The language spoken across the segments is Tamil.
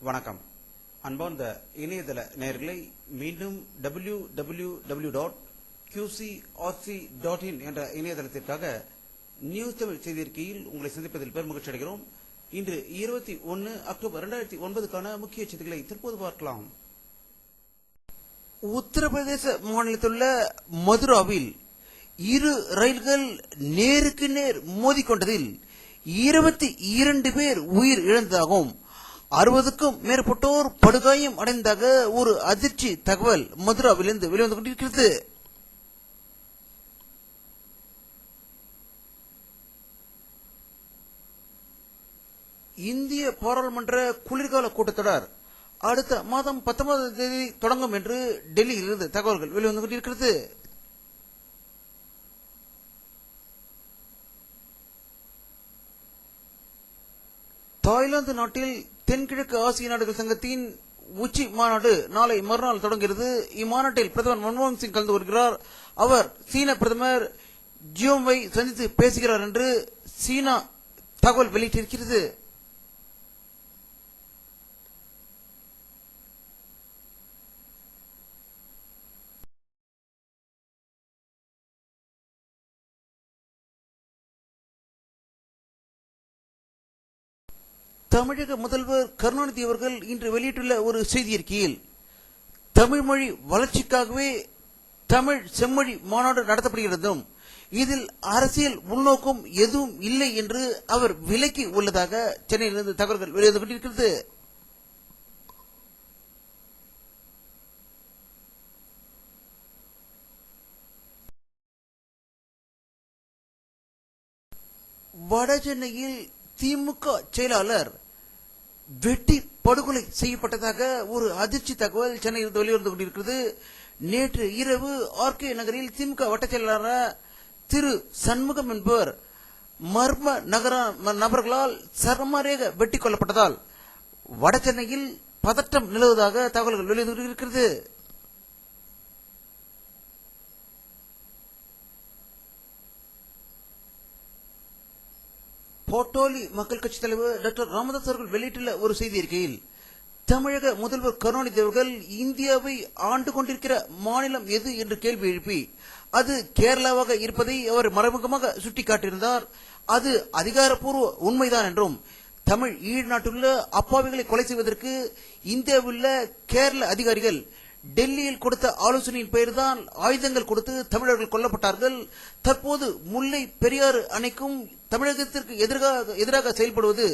வணக்கம். அன்பார்ந்த இணையதள நேயர்களை மீண்டும் www.qcrc.in என்ற இணையதளத்திற்காக நியூஸ் தமிழ் செய்தியிருக்கையில் உங்களை சந்திப்பதில் பெருமகிழ்ச்சி அடைகிறோம். இன்று 21 அக்டோபர் 2009க்கான முக்கிய செய்திகளை தற்போது பார்க்கலாம். உத்தரப்பிரதேச மாநிலத்திலுள்ள மதுராவில் இரு ரயில்கள் நேருக்கு நேர் மோதிக்கொண்டதில் 22 பேர் உயிர் இழந்ததாகவும் 60க்கும் மேற்பட்டோர் படுகாயம் அடைந்ததாக ஒரு அதிர்ச்சி தகவல் மதுராவிலிருந்து வெளிவந்து கொண்டிருக்கிறது. இந்திய பாராளுமன்ற குளிர்கால கூட்டத்தொடர் அடுத்த மாதம் 19ஆம் தேதி தொடங்கும் என்று டெல்லியிலிருந்து தகவல்கள் வெளிவந்து கொண்டிருக்கிறது. தாய்லாந்து நாட்டில் தென்கிழக்கு ஆசிய நாடுகள் சங்கத்தின் உச்சி மாநாடு நாளை மறுநாள் தொடங்குகிறது. இம்மாநாட்டில் பிரதமர் மன்மோகன் சிங் கலந்து வருகிறார். அவர் சீன பிரதமர் ஜியோவை சந்தித்து பேசுகிறார் என்று சீனா தகவல் வெளியிட்டிருக்கிறது. தமிழக முதல்வர் கருணாநிதி அவர்கள் இன்று வெளியிட்டுள்ள ஒரு செய்தியறிக்கையில் தமிழ் மொழி வளர்ச்சிக்காகவே தமிழ் செம்மொழி மாநாடு நடத்தப்படுகிறதும் இதில் அரசியல் உள்நோக்கம் எதுவும் இல்லை என்று அவர் விலக்கி உள்ளதாக சென்னையிலிருந்து தகவல்கள் வெளிவந்து கொண்டிருக்கிறது. வடசென்னையில் திமுக செயலாளர் வெட்டி படுகொலை செய்யப்பட்டதாக ஒரு அதிர்ச்சி தகவல் சென்னையில் வெளிவந்து கொண்டிருக்கிறது. நேற்று இரவு ஆர்கே நகரில் திமுக வட்ட செயலாளர் திரு சண்முகம் என்பவர் மர்ம நபர்களால் சரமாரியாக வெட்டி கொல்லப்பட்டதால் வடசென்னையில் பதற்றம் நிலவுவதாக தகவல்கள் வெளிவந்து கொண்டிருக்கிறது. போட்டோலி மக்கள் கட்சி தலைவர் டாக்டர் ராமதாஸ் அவர்கள் வெளியிட்டுள்ள ஒரு செய்தி அறிக்கையில் தமிழக முதல்வர் கருணாநிதி அவர்கள் இந்தியாவை ஆண்டு கொண்டிருக்கிற மாநிலம் எது என்று கேள்வி எழுப்பி அது கேரளாவாக இருப்பதை அவர் மறைமுகமாக சுட்டிக்காட்டியிருந்தார். அது அதிகாரப்பூர்வ உண்மைதான் என்றும் தமிழ் ஈழ நாட்டுள்ள அப்பாவிகளை கொலை செய்வதற்கு இந்தியாவில் கேரள அதிகாரிகள் டெல்லியில் கொடுத்த ஆலோசனையின் பெயர்தான் ஆயுதங்கள் கொடுத்து தமிழர்கள் கொல்லப்பட்டார்கள். தற்போது முல்லை பெரியாறு அணைக்கும் தமிழகத்திற்கு எதிராக செயல்படுவது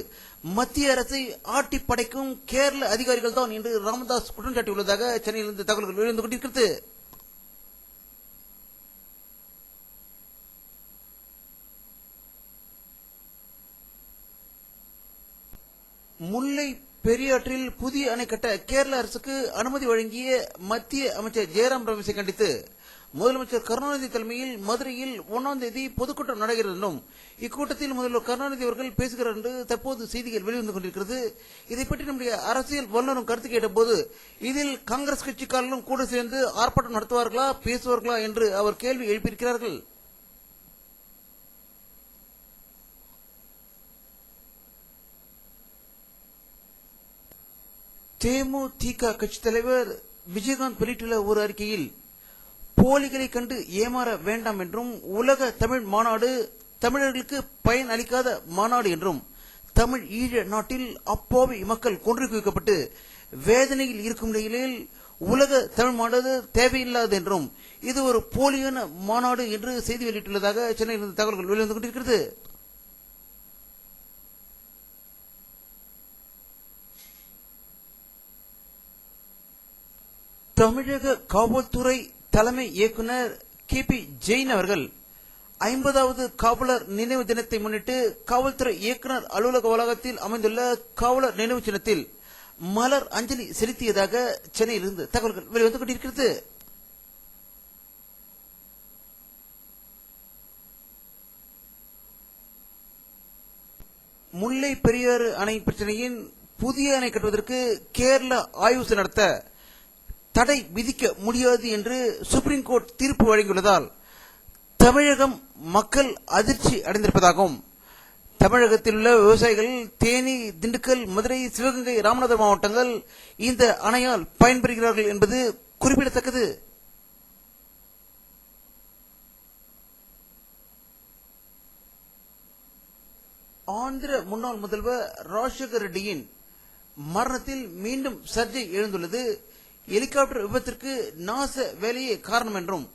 மத்திய அரசை ஆட்டி படைக்கும் கேரள அதிகாரிகள் தான் என்று ராமதாஸ் குற்றம் சாட்டியுள்ளதாக சென்னையிலிருந்து தகவல்கள் வெளிவந்து கொண்டிருக்கிறது. முல்லை பெரியாற்றில் புதிய அணை கட்ட கேரள அரசுக்கு அனுமதி வழங்கிய மத்திய அமைச்சர் ஜெயராம் ரமேஷை கண்டித்து முதலமைச்சர் கருணாநிதி தலைமையில் மதுரையில் 1ஆம் தேதி பொதுக்கூட்டம் நடக்கிறது என்றும் இக்கூட்டத்தில் முதல்வர் கருணாநிதி அவர்கள் பேசுகிறார் என்று தற்போது செய்திகள் வெளிவந்து கொண்டிருக்கிறது. இதை பற்றி நம்முடைய அரசியல் வல்லுநரும் கருத்து கேட்டபோது இதில் காங்கிரஸ் கட்சிக்காரர்களும் கூட சேர்ந்து ஆர்ப்பாட்டம் நடத்துவார்களா பேசுவார்களா என்று அவர் கேள்வி எழுப்பியிருக்கிறார்கள். தேமுதிக கட்சி தலைவர் விஜயகாந்த் வெளியிட்டுள்ள ஒரு அறிக்கையில் போலிகளை கண்டு ஏமாற வேண்டாம் என்றும் உலக தமிழ் மாநாடு தமிழர்களுக்கு பயன் அளிக்காத மாநாடு என்றும் தமிழ் ஈழ நாட்டில் அப்பாவி மக்கள் கொன்று குவிக்கப்பட்டு வேதனையில் இருக்கும் நிலையில் உலக தமிழ் மாநாடு தேவையில்லாது என்றும் இது ஒரு போலியான மாநாடு என்று செய்தி வெளியிட்டுள்ளதாக சென்னையில் தகவல்கள் வெளிவந்து கொண்டிருக்கிறது. தமிழக காவல்துறை தலைமை இயக்குனர் KP ஜெயின் அவர்கள் 50வது காவலர் நினைவு தினத்தை முன்னிட்டு காவல்துறை இயக்குனர் அலுவலக வளாகத்தில் அமைந்துள்ள காவலர் நினைவு சின்னத்தில் மலர் அஞ்சலி செலுத்தியதாக சென்னையிலிருந்து தகவல்கள் வெளிவந்து கொண்டிருக்கிறது. முல்லை பெரியாறு அணை பிரச்சனையின் புதிய அணை கட்டுவதற்கு கேரளா ஆய்வு நடத்த தடை விதிக்க முடியாது என்று சுப்ரீம் கோர்ட் தீர்ப்பு வழங்கியுள்ளதால் தமிழகம் மக்கள் அதிர்ச்சி அடைந்திருப்பதாகவும் தமிழகத்தில் உள்ள விவசாயிகள் தேனி, திண்டுக்கல், மதுரை, சிவகங்கை, ராமநாதபுரம் மாவட்டங்கள் இந்த அணையால் பயன்பெறுகிறார்கள் என்பது குறிப்பிடத்தக்கது. ஆந்திர முன்னாள் முதல்வர் ராஜசேகர ரெட்டியின் மரணத்தில் மீண்டும் சர்ச்சை எழுந்துள்ளது. ஹெலிகாப்டர் விபத்திற்கு நாச வேலையே காரணம் என்றும்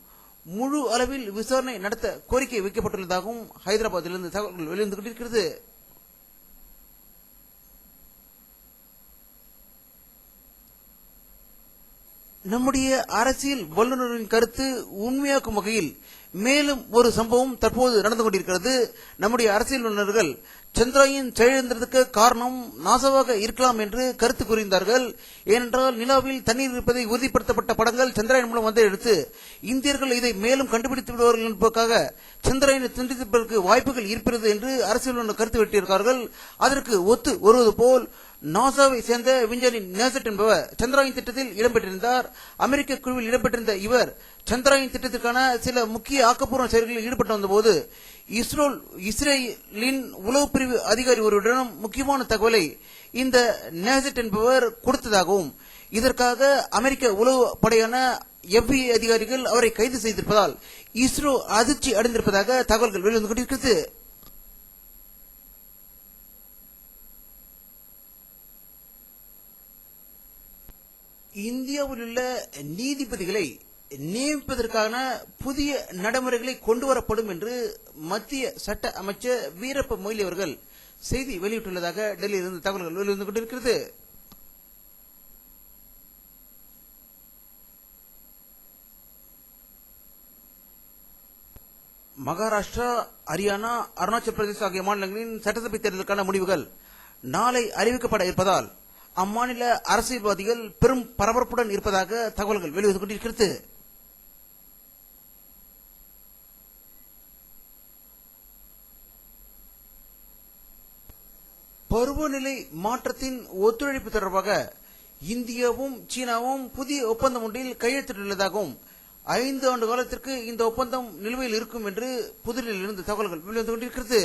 முழு அளவில் விசாரணை நடத்த கோரிக்கை வைக்கப்பட்டுள்ளதாகவும் ஹைதராபாத்திலிருந்து தகவல்கள் வெளிவந்து கொண்டிருக்கிறது. நம்முடைய அரசியல் வல்லுநரின் கருத்து உண்மையாக்கும் வகையில் மேலும் ஒரு சம்பவம் தற்போது நடந்து கொண்டிருக்கிறது. நம்முடைய அரசியல் வல்லுநர்கள் சந்திராயன் செயலிழந்ததற்கு காரணம் நாசாவாக இருக்கலாம் என்று கருத்து கூறியிருந்தார்கள். ஏனென்றால் நிலாவில் தண்ணீர் இருப்பதை உறுதிப்படுத்தப்பட்ட படங்கள் சந்திராயன் மூலம் வந்து எடுத்து இந்தியர்கள் இதை மேலும் கண்டுபிடித்து விடுவார்கள் என்பதற்காக சந்திராயனை துண்டிப்பதற்கு வாய்ப்புகள் இருக்கிறது என்று அரசியல் வல்லுநர் கருத்து வெட்டியிருக்கிறார்கள். அதற்கு ஒத்து வருவது போல் நாசாவை சேர்ந்த விஞ்ஞானி நேசட் என்பவர் சந்திராயன் திட்டத்தில் இடம்பெற்றிருந்தார். அமெரிக்க குழுவில் இடம்பெற்றிருந்த இவர் சந்திராயன் திட்டத்திற்கான சில முக்கிய ஆக்கப்பூர்வ செயல்களில் ஈடுபட்டு வந்தபோது இஸ்ரேலின் உளவு பிரிவு அதிகாரி ஒருவரிடம் முக்கியமான தகவலை இந்த நேசட் என்பவர் கொடுத்ததாகவும் இதற்காக அமெரிக்க உளவு படையான FBI அதிகாரிகள் அவரை கைது செய்திருப்பதால் இஸ்ரோ அதிர்ச்சி அடைந்திருப்பதாக தகவல்கள் வெளிவந்து கொண்டிருக்கிறது. இந்தியாவில் உள்ள நீதிபதிகளை நியமிப்பதற்கான புதிய நடைமுறைகளை கொண்டுவரப்படும் என்று மத்திய சட்ட அமைச்சர் வீரப்ப மொய்லி அவர்கள் செய்தி வெளியிட்டுள்ளதாக டெல்லியிலிருந்து தகவல்கள் வெளிவந்து கொண்டிருக்கிறது. மகாராஷ்டிரா, ஹரியானா, அருணாச்சல பிரதேசம் ஆகிய மாநிலங்களின் சட்டசபை தேர்தலுக்கான முடிவுகள் நாளை அறிவிக்கப்பட இருப்பதால் அம்மாநில அரசியல்வாதிகள் பெரும் பரபரப்புடன் இருப்பதாக தகவல்கள் வெளிவந்து கொண்டிருக்கிறது. பருவநிலை மாற்றத்தின் ஒத்துழைப்பு தொடர்பாக இந்தியாவும் சீனாவும் புதிய ஒப்பந்தம் ஒன்றில் கையெழுத்திட்டுள்ளதாகவும் 5 ஆண்டு காலத்திற்கு இந்த ஒப்பந்தம் நிலுவையில் இருக்கும் என்று புதுடில்லியிலிருந்து தகவல்கள் வெளிவந்து கொண்டிருக்கிறது.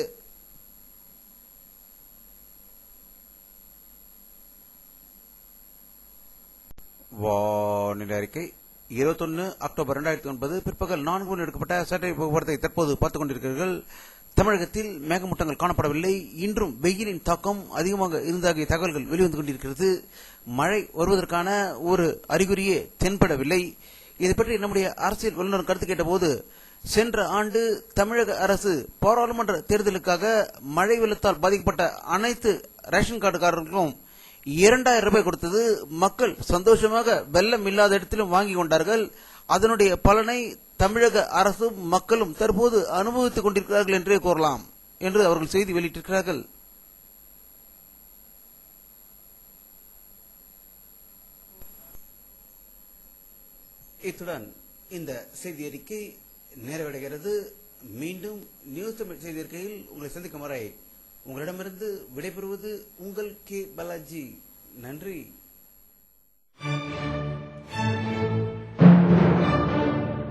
வானிலை அறிக்கை 21 அக்டோபர் 2009 பிற்பகல் 4 மணி எடுக்கப்பட்ட சேட்டலைட் போக்குவரத்தை தற்போது பார்த்துக் கொண்டிருக்கிறீர்கள். தமிழகத்தில் மேகமூட்டங்கள் காணப்படவில்லை. இன்றும் வெயிலின் தாக்கம் அதிகமாக இருந்ததாகிய தகவல்கள் வெளிவந்து கொண்டிருக்கிறது. மழை வருவதற்கான ஒரு அறிகுறியே தென்படவில்லை. இதை பற்றி நம்முடைய அரசியல் வல்லுநர் கருத்து கேட்டபோது சென்ற ஆண்டு தமிழக அரசு பாராளுமன்ற தேர்தலுக்காக மழை வெள்ளத்தால் பாதிக்கப்பட்ட அனைத்து ரேஷன் கார்டுகாரர்களுக்கும் 2000 ரூபாய் கொடுத்தது. மக்கள் சந்தோஷமாக வெள்ளம் இல்லாத இடத்திலும் வாங்கி கொண்டார்கள். அதனுடைய பலனை தமிழக அரசும் மக்களும் தற்போது அனுபவித்துக் கொண்டிருக்கிறார்கள் என்றே கூறலாம் என்று அவர்கள் செய்தி வெளியிட்டிருக்கிறார்கள். இத்துடன் இந்த செய்தி அறிக்கை நிறைவடைகிறது. மீண்டும் நியூஸ் தமிழ் செய்தி அறிக்கையில் உங்களை சந்திக்கும் வரை உங்களிடமிருந்து விடைபெறுவது உங்கள் கே பாலாஜி. நன்றி.